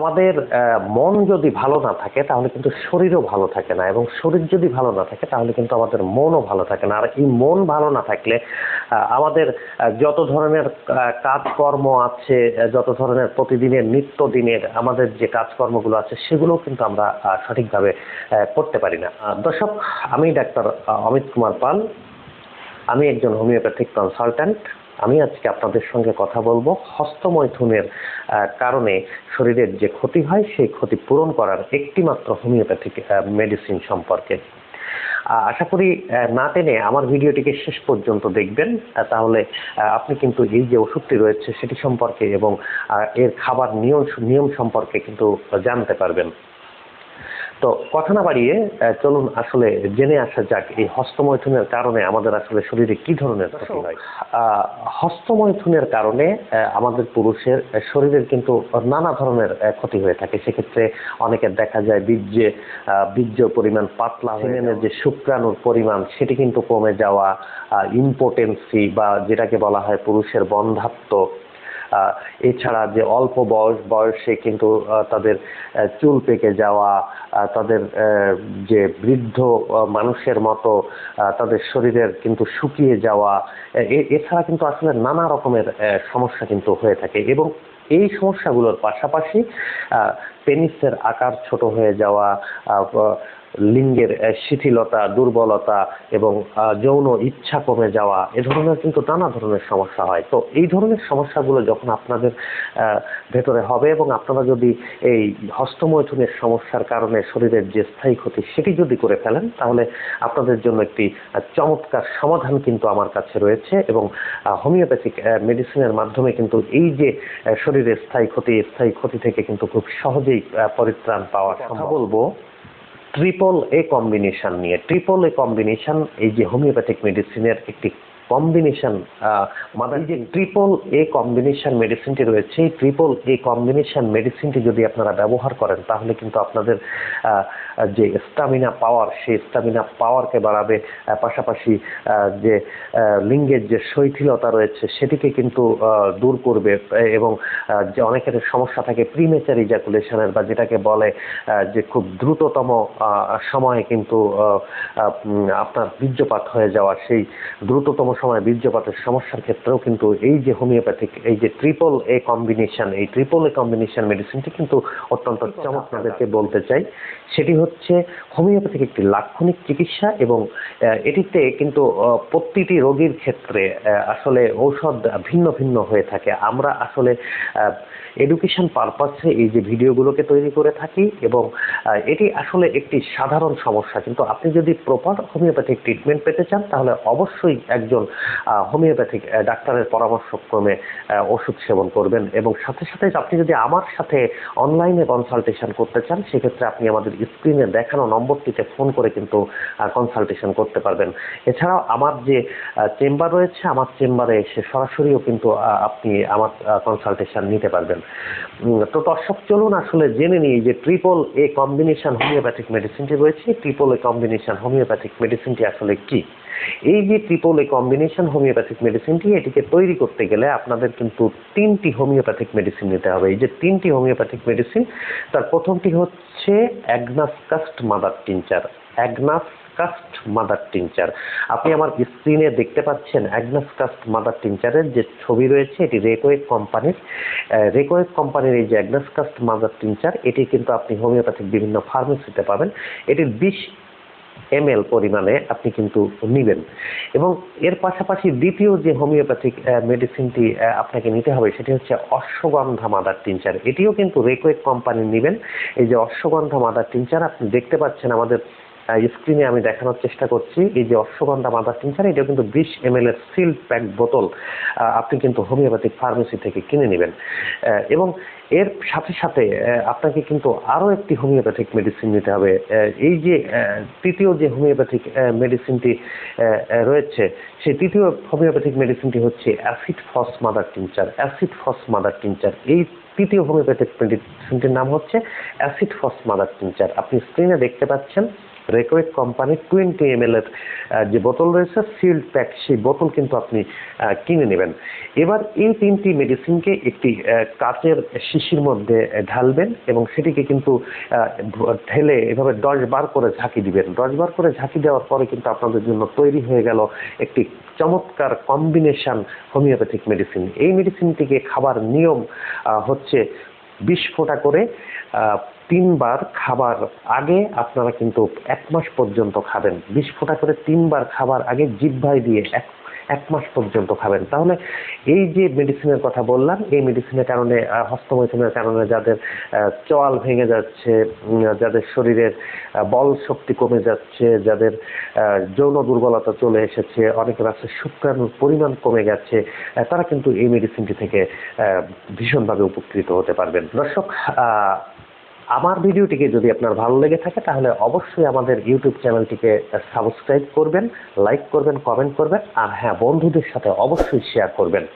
আমাদের মন যদি ভালো না থাকে তাহলে কিন্তু শরীরও ভালো থাকে না, এবং শরীর যদি ভালো না থাকে তাহলে কিন্তু আমাদের মনও ভালো থাকে না। আর এই মন ভালো না থাকলে আমাদের যত ধরনের কাজকর্ম আছে, যত ধরনের প্রতিদিনের নিত্যদিনের আমাদের যে কাজকর্মগুলো আছে সেগুলোও কিন্তু আমরা সঠিকভাবে করতে পারি না। দর্শক, আমি ডাক্তার অমিত কুমার পাল, আমি একজন হোমিওপ্যাথিক কনসালট্যান্ট। আমি আজকে আপনাদের সঙ্গে কথা বলবো হস্তমৈথুনের কারণে শরীরের যে ক্ষতি হয় সেই ক্ষতি পূরণ করার একটি মাত্র হোমিওপ্যাথিক মেডিসিন সম্পর্কে। আশা করি না টেনে আমার ভিডিওটিকে শেষ পর্যন্ত দেখবেন, তাহলে আপনি কিন্তু এই যে ওষুধটি রয়েছে সেটি সম্পর্কে এবং এর খাবার নিয়ম সম্পর্কে কিন্তু জানতে পারবেন। তো কথা না বাড়িয়ে চলুন আসলে জেনে আসা যাক এই হস্তমৈথুনের কারণে আমাদের আসলে শরীরে কি ধরনের ক্ষতি হয়। হস্তমৈথুনের কারণে আমাদের পুরুষের শরীরের কিন্তু নানা ধরনের ক্ষতি হয়ে থাকে। সেক্ষেত্রে অনেকের দেখা যায় বীর্য পরিমাণ পাতলা, সিমেনের যে শুক্রাণুর পরিমাণ সেটি কিন্তু কমে যাওয়া, ইম্পোটেন্সি বা যেটাকে বলা হয় পুরুষের বন্ধ্যাত্ব, এছাড়া যে অল্প বয়সে কিন্তু তাদের চুল পেকে যাওয়া, তাদের যে বৃদ্ধ মানুষের মতো তাদের শরীরের কিন্তু শুকিয়ে যাওয়া, এছাড়া কিন্তু আসলে নানা রকমের সমস্যা কিন্তু হয়ে থাকে। এবং এই সমস্যাগুলোর পাশাপাশি পেনিসের আকার ছোট হয়ে যাওয়া, লিঙ্গের শিথিলতা, দুর্বলতা এবং যৌন ইচ্ছা কমে যাওয়া, এ ধরনের কিন্তু নানা ধরনের সমস্যা হয়। তো এই ধরনের সমস্যাগুলো যখন আপনাদের ভেতরে হবে এবং আপনারা যদি এই হস্তমৈথুনের সমস্যার কারণে শরীরের যে স্থায়ী ক্ষতি সেটি যদি করে ফেলেন, তাহলে আপনাদের জন্য একটি চমৎকার সমাধান কিন্তু আমার কাছে রয়েছে। এবং হোমিওপ্যাথিক মেডিসিনের মাধ্যমে কিন্তু এই যে শরীরের স্থায়ী ক্ষতি থেকে কিন্তু খুব সহজেই পরিত্রাণ পাওয়া সম্ভব। বলবো ট্রিপল এ কম্বিনেশন নিয়ে। ট্রিপল এ কম্বিনেশন এই যে হোমিওপ্যাথিক মেডিসিনের একটি কম্বিনেশন, এই যে ট্রিপল এ কম্বিনেশন মেডিসিনটি রয়েছে, এই ট্রিপল এ কম্বিনেশন মেডিসিনটি যদি আপনারা ব্যবহার করেন তাহলে কিন্তু আপনাদের যে স্টামিনা পাওয়ার, সেই স্টামিনা পাওয়ারকে বাড়াবে, পাশাপাশি যে লিঙ্গের যে শৈথিলতা রয়েছে সেটিকে কিন্তু দূর করবে। এবং যে অনেকের সমস্যা থাকে প্রিমেচার ইজাকুলেশনের, বা যেটাকে বলে যে খুব দ্রুততম সময়ে কিন্তু আপনার বীর্যপাত হয়ে যাওয়া, সেই দ্রুততম সময়ে বীর্যপাতের সমস্যার ক্ষেত্রেও কিন্তু এই যে হোমিওপ্যাথিক এই যে ট্রিপল এ কম্বিনেশন, এই ট্রিপল এ কম্বিনেশন মেডিসিনটি কিন্তু অত্যন্ত চমৎকারকে বলতে চাই। সেটি হচ্ছে হোমিওপ্যাথিক একটি লাক্ষণিক চিকিৎসা, এবং এটিতে কিন্তু প্রতিটি রোগীর ক্ষেত্রে আসলে ঔষধ ভিন্ন ভিন্ন হয়ে থাকে। আমরা আসলে এডুকেশন পারপাসে এই যে ভিডিওগুলোকে তৈরি করে থাকি, এবং এটি আসলে একটি সাধারণ সমস্যা, কিন্তু আপনি যদি প্রপার হোমিওপ্যাথিক ট্রিটমেন্ট পেতে চান তাহলে অবশ্যই একজন হোমিওপ্যাথিক ডাক্তারের পরামর্শক্রমে ওষুধ সেবন করবেন। এবং সাথে সাথে আপনি যদি আমার সাথে অনলাইনে কনসালটেশন করতে চান, সেক্ষেত্রে আপনি আমাদের স্ক্রিনে দেখানো নম্বরটিতে ফোন করে কিন্তু কনসালটেশন করতে পারবেন। এছাড়াও আমার যে চেম্বার রয়েছে, আমার চেম্বারে এসে সরাসরিও কিন্তু আপনি আমার কনসালটেশন নিতে পারবেন। তো দর্শক, চলুন আসলে জেনে নিই যে ট্রিপল এ কম্বিনেশন হোমিওপ্যাথিক মেডিসিনটি রয়েছে। ট্রিপল এ কম্বিনেশন হোমিওপ্যাথিক মেডিসিনটি আসলে কি? এই যে ট্রিপল এ কম্বিনেশন হোমিওপ্যাথিক মেডিসিনটি, এটিকে তৈরি করতে গেলে আপনাদের কিন্তু 3টি হোমিওপ্যাথিক মেডিসিন নিতে হবে। এই যে 3টি হোমিওপ্যাথিক মেডিসিন, তার প্রথমটি হচ্ছে agnus caste mother tincture. Agnus caste mother tincture, আপনি আমার স্ক্রিনে দেখতে পাচ্ছেন অ্যাগনাস কাস্ট মাদার টিনচারের যে ছবি রয়েছে, এটি রেকোয়েক কোম্পানির। রেকোয়েক কোম্পানির এই যে অ্যাগনাস কাস্ট মাদার টিনচার, এটি কিন্তু আপনি হোমিওপ্যাথিক বিভিন্ন ফার্মেসিতে পাবেন। এটির 20 ml পরিমাণে আপনি কিন্তু নেবেন। এবং এর পাশাপাশি দ্বিতীয় যে হোমিওপ্যাথিক মেডিসিনটি আপনাকে নিতে হবে সেটি হচ্ছে অশ্বগন্ধা মাদার টিনচার। এটিও কিন্তু রেকোয়েক কোম্পানির নেবেন। এই যে অশ্বগন্ধা মাদার টিনচার আপনি দেখতে পাচ্ছেন আমাদের স্ক্রিনে, আমি দেখানোর চেষ্টা করছি। এই যে অশ্বগন্ধা মাদার টিনচার, এটা কিন্তু 20 ml এর সিল্ড প্যাক বোতল আপনি কিন্তু হোমিওপ্যাথিক ফার্মেসি থেকে কিনে নেবেন। এবং এর সাথে সাথে আপনাকে কিন্তু আরও একটি হোমিওপ্যাথিক মেডিসিন নিতে হবে। এই যে তৃতীয় যে হোমিওপ্যাথিক মেডিসিনটি রয়েছে, সেই তৃতীয় হোমিওপ্যাথিক মেডিসিনটি হচ্ছে অ্যাসিড ফস মাদার টিনচার। অ্যাসিড ফস মাদার টিনচার, এই তৃতীয় হোমিওপ্যাথিক মেডিসিনটির নাম হচ্ছে অ্যাসিড ফস মাদার টিনচার। আপনি স্ক্রিনে দেখতে পাচ্ছেন রেকোয়েট কোম্পানির 20 ml এর যে বোতল রয়েছে সিল্ড প্যাক, সেই বোতল কিন্তু আপনি কিনে নেবেন। এবার এই 3টি মেডিসিনকে একটি কাচের শিশির মধ্যে ঢালবেন এবং সেটিকে কিন্তু ঢেলে এভাবে 10 বার করে ঝাঁকি দিবেন। 10 বার করে ঝাঁকি দেওয়ার পরে কিন্তু আপনাদের জন্য তৈরি হয়ে গেল একটি চমৎকার কম্বিনেশন হোমিওপ্যাথিক মেডিসিন। এই মেডিসিনটিকে খাবার নিয়ম হচ্ছে 20 ফোঁটা করে 3 বার খাবার আগে আপনারা কিন্তু 1 মাস পর্যন্ত খাবেন। 20 ফোঁটা করে 3 বার খাবার আগে জিহ্বায় দিয়ে এক মাস পর্যন্ত খাবেন। তাহলে এই যে মেডিসিনের কথা বললাম, এই মেডিসিনের কারণে হস্তমৈথুনের কারণে যাদের চোয়াল ভেঙে যাচ্ছে, যাদের শরীরের বল শক্তি কমে যাচ্ছে, যাদের যৌন দুর্বলতা চলে এসেছে, অনেকের আছে শুক্রাণুর পরিমাণ কমে গেছে, তারা কিন্তু এই মেডিসিনটি থেকে ভীষণভাবে উপকৃত হতে পারবেন। দর্শক, আমার ভিডিওটিকে যদি আপনার ভালো লেগে থাকে তাহলে অবশ্যই আমাদের ইউটিউব চ্যানেলটিকে সাবস্ক্রাইব করবেন, লাইক করবেন, কমেন্ট করবেন, আর হ্যাঁ, বন্ধুদের সাথে অবশ্যই শেয়ার করবেন।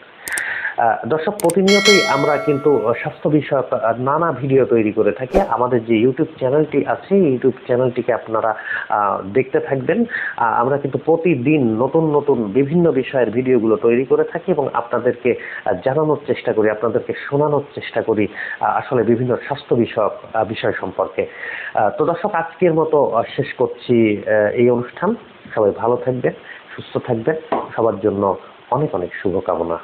দর্শক, প্রতিনিয়তই আমরা কিন্তু স্বাস্থ্য বিষয়ক নানা ভিডিও তৈরি করে থাকি। আমাদের যে ইউটিউব চ্যানেলটি আছে, ইউটিউব চ্যানেলটিকে আপনারা দেখতে থাকবেন। আমরা কিন্তু প্রতিদিন নতুন নতুন বিভিন্ন বিষয়ের ভিডিওগুলো তৈরি করে থাকি এবং আপনাদেরকে জানানোর চেষ্টা করি, আপনাদেরকে শোনানোর চেষ্টা করি আসলে বিভিন্ন স্বাস্থ্য বিষয়ক বিষয় সম্পর্কে। তো দর্শক, আজকের মতো শেষ করছি এই অনুষ্ঠান। সবাই ভালো থাকবেন, সুস্থ থাকবেন, সবার জন্য অনেক অনেক শুভকামনা।